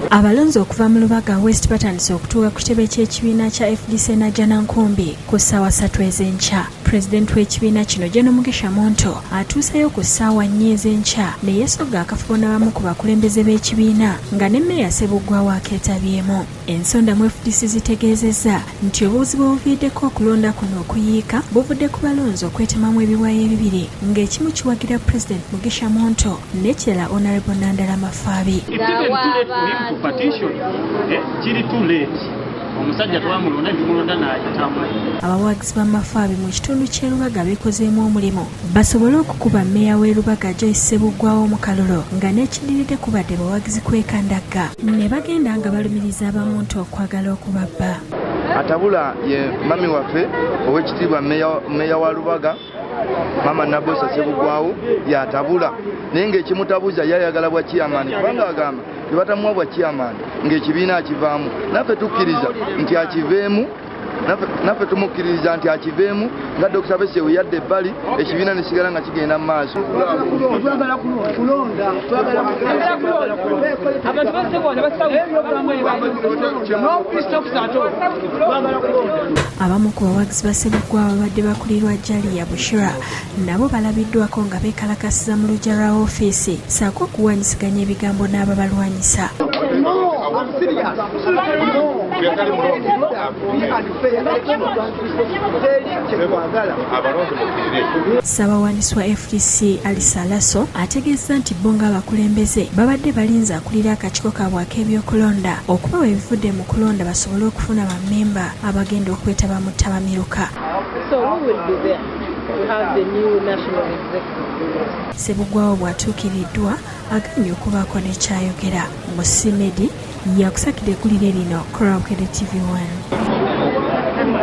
Abalonzi okuva mu Lubaga West batandise okutuuka ku kitebe ky'ekibiina kya FDC Najjanankumbi ku ssaawa 3 ez'enkya. Pulezidenti w'ekibiina kino General Mugisha Monto atuuseyo ku ssaawa 4 ez'enkya ne yeesogga akafubo n'abamu ku bakulembeze b'ekibiina nga ne Mmeeya Ssebuggwawo akeetabyemu. Ensonda mu FDC zitegeezezza nti obuzibu obuviiddeko okulonda kuno okuyiika buvudde ku balonzi okwetemamu ebiwaayo ebibiri ng'ekimu kiwagira Pulezidenti Mugisha Monto n'ekirala Honorable Nandala Mafaabi. Abawagizi ba Mafaabi mu kitundu ky'e Lubaga beekozeemu omulimu basobole okukuba Mmeeya w'e Lubaga Joyce Ssebuggwawo mu kalulu nga n'ekidiridde kubadde bawagizi kwekandagga ne bagenda nga balumiriza abamu nti okwagala okubabba. Atabula ye mami waffe ow'ekitiibwa Mmeeya wa Lubaga Mama Nabosa Ssebuggwawo yatabula naye ng'ekimutabuza yayagala bwa chairman kubanga agamba tebatamuwa bwa chairman ng'ekibiina akivaamu naffe tukkiriza nti akiveemu naffe tumukkiririza nti akiveemu nga Dr. Bese we yadde ebbali ekibiina ne kisigala nga kigenda mu maaso. Abamu ku bawagizi ba Ssebuggwawo babadde bakulirwa Jaliya Bushira nabo balabiddwako nga beekalakasiza mu luggya lwa woofiisi ssaako okuwanyisiganya ebigambo n'ababalwanyisa. Ssaabawandiisi wa FDC Alisa Lasso ategeezza nti bo ng'abakulembeze babadde balinze akulira akakiiko kaabwe ak'ebyokulonda okubawa ebivudde mu kulonda basobole okufuna bammemba abagenda okwetaba mu ttabamiruka. Ssebuggwawo bw'atuukiriddwa agambye okubaako n'ekyayogera. Musimedi yakusakidde eggulire lino Bukedde TV 1.